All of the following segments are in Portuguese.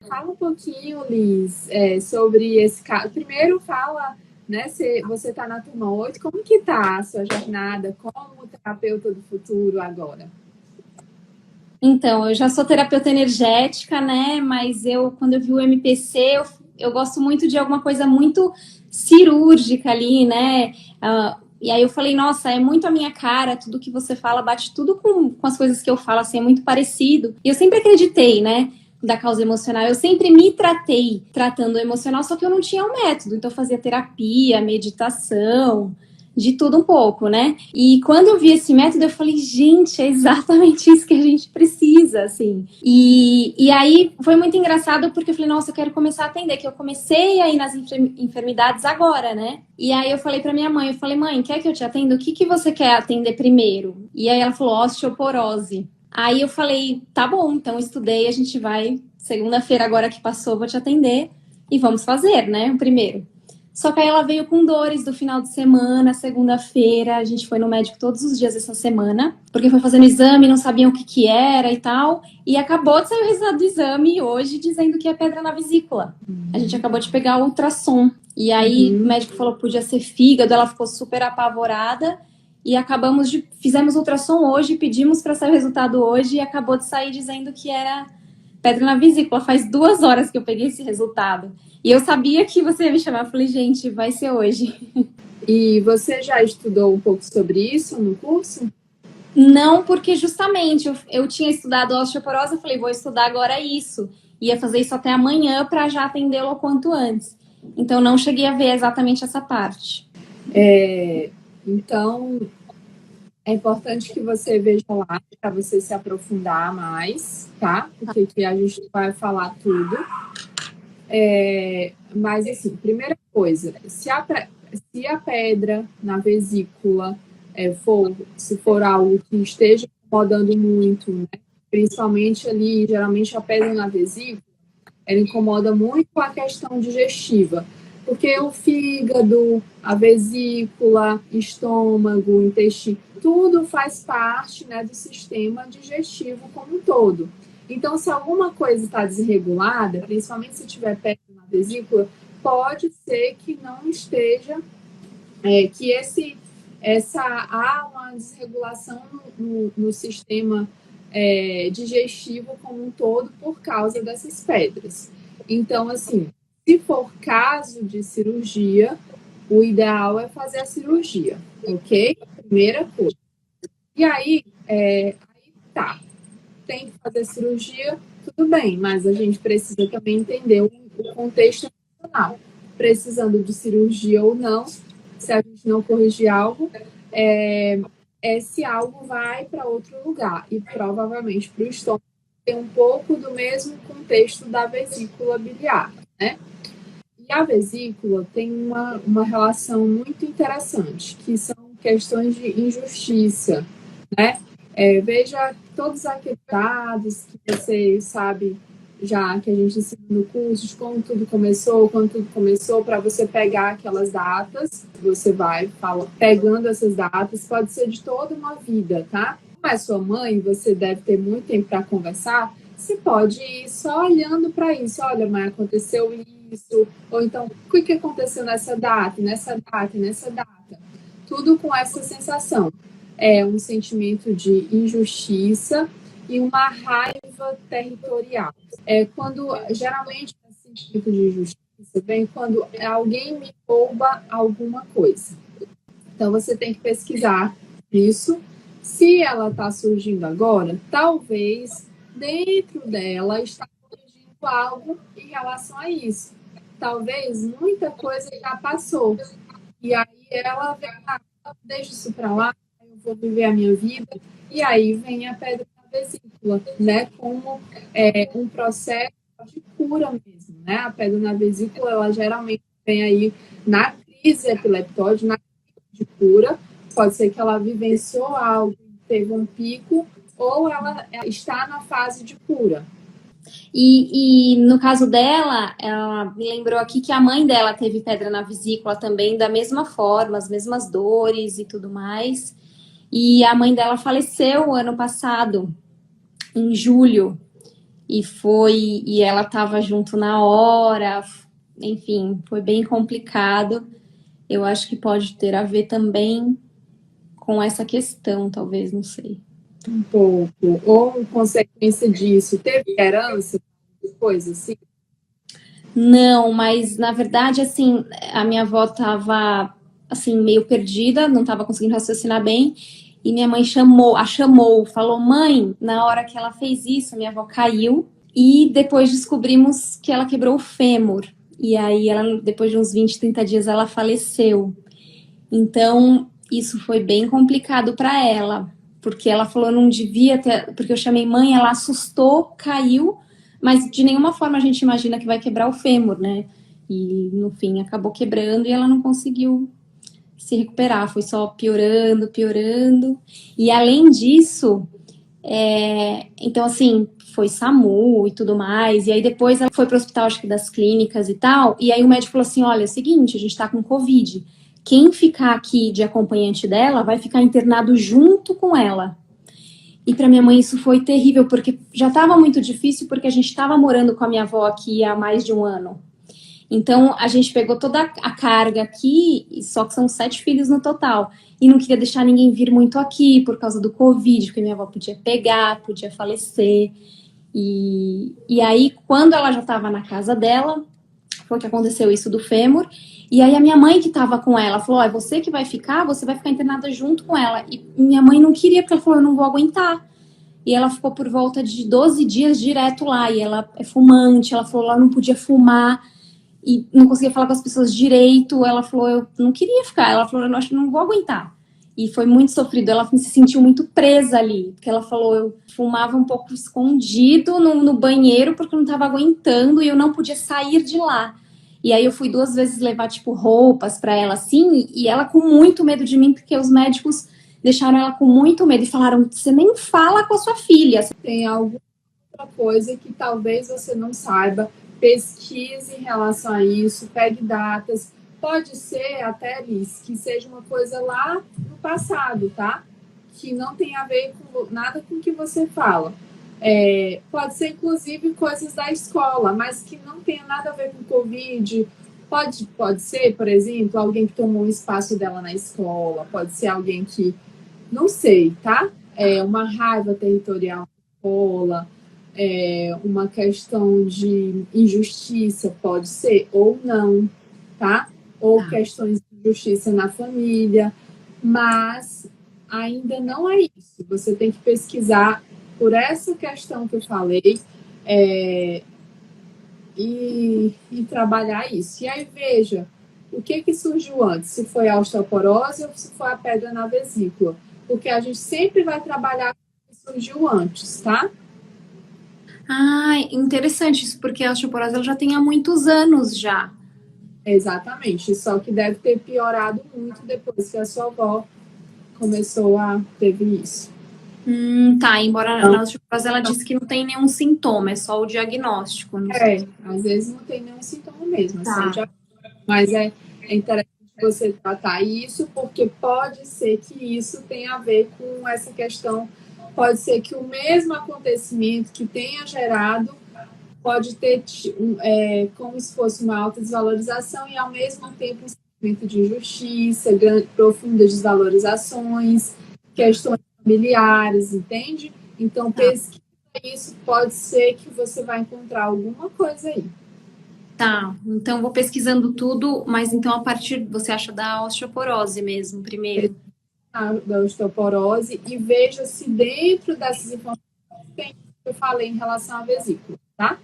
Fala um pouquinho, Liz, sobre esse caso. Primeiro fala, né, se você está na turma 8, como que está a sua jornada como terapeuta do futuro agora? Então, eu já sou terapeuta energética, né? Mas quando eu vi o MPC, eu gosto muito de alguma coisa muito cirúrgica ali, né? E aí eu falei, nossa, é muito a minha cara, tudo que você fala bate tudo com as coisas que eu falo, assim, é muito parecido. E eu sempre acreditei, né? Da causa emocional. Eu sempre me tratei tratando o emocional, só que eu não tinha um método. Então, eu fazia terapia, meditação, de tudo um pouco, né? E quando eu vi esse método, eu falei, gente, é exatamente isso que a gente precisa, assim. E aí foi muito engraçado porque eu falei, nossa, eu quero começar a atender, que eu comecei a ir nas enfermidades agora, né? E aí eu falei pra minha mãe, eu falei, mãe, quer que eu te atenda? O que que você quer atender primeiro? E aí ela falou, osteoporose. Aí eu falei, tá bom, então estudei, a gente vai, segunda-feira agora que passou, vou te atender e vamos fazer, né, o primeiro. Só que aí ela veio com dores do final de semana, segunda-feira. A gente foi no médico todos os dias essa semana, porque foi fazendo exame, não sabiam o que que era e tal. E acabou de sair o resultado do exame hoje dizendo que é pedra na vesícula. A gente acabou de pegar o ultrassom. E aí o médico falou que podia ser fígado, ela ficou super apavorada. E fizemos ultrassom hoje, pedimos para sair o resultado hoje e acabou de sair dizendo que era pedra na vesícula. Faz 2 horas que eu peguei esse resultado. E eu sabia que você ia me chamar. Eu falei, gente, vai ser hoje. E você já estudou um pouco sobre isso no curso? Não, porque justamente eu tinha estudado osteoporose, eu falei, vou estudar agora isso. Ia fazer isso até amanhã para já atendê-lo o quanto antes. Então, não cheguei a ver exatamente essa parte. Então, é importante que você veja lá para você se aprofundar mais, tá? Porque aqui a gente vai falar tudo. Mas, assim, primeira coisa, se a pedra na vesícula se for algo que esteja incomodando muito, né? Principalmente ali, geralmente a pedra na vesícula, ela incomoda muito a questão digestiva, porque o fígado, a vesícula, estômago, intestino, tudo faz parte, né, do sistema digestivo como um todo. Então, se alguma coisa está desregulada, principalmente se tiver pedra na vesícula, pode ser que não esteja, que há uma desregulação no sistema digestivo como um todo por causa dessas pedras. Então, assim, se for caso de cirurgia, o ideal é fazer a cirurgia, ok? Primeira coisa. E aí tá, tem que fazer cirurgia, tudo bem, mas a gente precisa também entender o contexto emocional. Precisando de cirurgia ou não, se a gente não corrigir algo, esse algo vai para outro lugar e provavelmente para o estômago tem um pouco do mesmo contexto da vesícula biliar, né? E a vesícula tem uma relação muito interessante, que são questões de injustiça, né? Veja todos aqueles dados que você sabe já que a gente ensina no curso, de como tudo começou, quando tudo começou, para você pegar aquelas datas, você vai pegando essas datas, pode ser de toda uma vida, tá? Como é sua mãe, você deve ter muito tempo para conversar, você pode ir só olhando para isso. Olha, mãe, aconteceu isso, ou então, o que aconteceu nessa data, nessa data, nessa data? Tudo com essa sensação. É um sentimento de injustiça e uma raiva territorial. Quando geralmente esse sentimento de injustiça vem quando alguém me rouba alguma coisa. Então você tem que pesquisar isso. Se ela está surgindo agora, talvez dentro dela está surgindo algo em relação a isso. Talvez muita coisa já passou. E aí ela vem, deixa isso para lá, eu vou viver a minha vida. E aí vem a pedra na vesícula, né? Como um processo de cura mesmo, né? A pedra na vesícula, ela geralmente vem aí na crise epileptóide, na crise de cura. Pode ser que ela vivenciou algo, teve um pico, ou ela está na fase de cura. E no caso dela, ela me lembrou aqui que a mãe dela teve pedra na vesícula também, da mesma forma, as mesmas dores e tudo mais. E a mãe dela faleceu ano passado, em julho. e ela estava junto na hora, enfim, foi bem complicado. Eu acho que pode ter a ver também com essa questão, talvez, não sei. Um pouco. Ou consequência disso, teve herança, coisa assim? Não, mas na verdade, assim, a minha avó estava assim meio perdida, não estava conseguindo raciocinar bem, e minha mãe chamou, falou: "Mãe", na hora que ela fez isso, minha avó caiu e depois descobrimos que ela quebrou o fêmur. E aí ela, depois de uns 20, 30 dias, ela faleceu. Então, isso foi bem complicado para ela, porque ela falou não devia ter, porque eu chamei mãe, ela assustou, caiu, mas de nenhuma forma a gente imagina que vai quebrar o fêmur, né? E no fim acabou quebrando e ela não conseguiu se recuperar, foi só piorando, piorando. E além disso, então assim, foi SAMU e tudo mais, e aí depois ela foi para o hospital, acho que das clínicas e tal, e aí o médico falou assim: olha, é o seguinte, a gente tá com Covid. Quem ficar aqui de acompanhante dela vai ficar internado junto com ela. E para minha mãe isso foi terrível, porque já estava muito difícil, porque a gente estava morando com a minha avó aqui há mais de um ano. Então a gente pegou toda a carga aqui, só que são 7 filhos no total. E não queria deixar ninguém vir muito aqui por causa do Covid, porque minha avó podia pegar, podia falecer. E aí, quando ela já estava na casa dela, foi que aconteceu isso do fêmur. E aí a minha mãe que estava com ela falou: ó, é você que vai ficar, você vai ficar internada junto com ela. E minha mãe não queria, porque ela falou: eu não vou aguentar. E ela ficou por volta de 12 dias direto lá. E ela é fumante, ela falou: ela não podia fumar e não conseguia falar com as pessoas direito. Ela falou: eu não queria ficar. Ela falou: eu acho que não vou aguentar. E foi muito sofrido. Ela se sentiu muito presa ali, porque ela falou: eu fumava um pouco escondido no banheiro porque eu não estava aguentando e eu não podia sair de lá. E aí eu fui 2 vezes levar, tipo, roupas para ela, assim, e ela com muito medo de mim, porque os médicos deixaram ela com muito medo e falaram: você nem fala com a sua filha. Tem alguma coisa que talvez você não saiba, pesquise em relação a isso, pegue datas. Pode ser até, Liz, que seja uma coisa lá no passado, tá? Que não tem a ver com nada com o que você fala. Pode ser, inclusive, coisas da escola, mas que não tenha nada a ver com Covid. Pode ser, por exemplo, alguém que tomou um espaço dela na escola, pode ser alguém que, não sei, tá? Uma raiva territorial na escola, uma questão de injustiça, pode ser, ou não, tá? Ou questões de injustiça na família, mas ainda não é isso. Você tem que pesquisar por essa questão que eu falei e trabalhar isso. E aí, veja, o que surgiu antes? Se foi a osteoporose ou se foi a pedra na vesícula. Porque a gente sempre vai trabalhar com o que surgiu antes, tá? Ah, interessante isso, porque a osteoporose ela já tem há muitos anos já. Exatamente. Só que deve ter piorado muito depois que a sua avó teve isso. Tá, embora na osteoporose ela disse que não tem nenhum sintoma, é só o diagnóstico. Não sei. Às vezes não tem nenhum sintoma mesmo, Tá. assim, mas é interessante você tratar isso, porque pode ser que isso tenha a ver com essa questão, pode ser que o mesmo acontecimento que tenha gerado pode ter como se fosse uma alta desvalorização e, ao mesmo tempo, um sentimento de injustiça, profundas desvalorizações, questões familiares, entende? Então, pesquisa isso, pode ser que você vai encontrar alguma coisa aí. Tá, então vou pesquisando tudo, mas então a partir, você acha da osteoporose mesmo, primeiro? Da osteoporose e veja se dentro dessas informações tem o que eu falei em relação à vesícula, tá?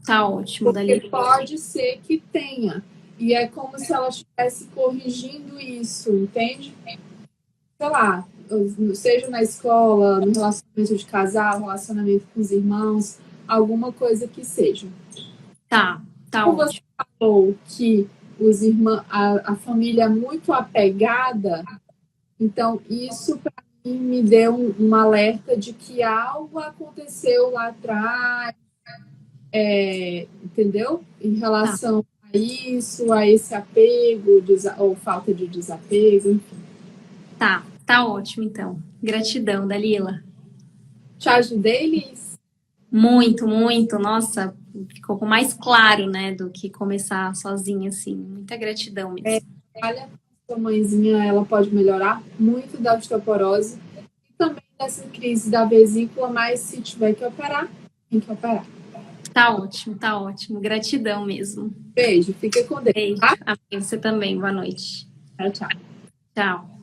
Tá ótimo, Porque Dalila. pode ser que tenha. E é como se ela estivesse corrigindo isso, entende? Sei lá, seja na escola, no relacionamento de casal, relacionamento com os irmãos, alguma coisa que seja. Tá Como ótimo. você falou que os irmãos, a família é muito apegada, então isso para mim me deu um alerta de que algo aconteceu lá atrás, entendeu? Em relação a isso, a esse apego, ou falta de desapego, enfim. Tá ótimo então. Gratidão, Dalila. Te ajudei, Liz? Muito, muito. Nossa, ficou mais claro, né, do que começar sozinha, assim. Muita gratidão mesmo. Olha, sua mãezinha, ela pode melhorar muito da osteoporose e também dessa crise da vesícula, mas se tiver que operar, tem que operar. Tá ótimo, tá ótimo. Gratidão mesmo. Beijo, fica com Deus, Beijo. tá? Amém. Você também. Boa noite. Tchau, tchau. Tchau.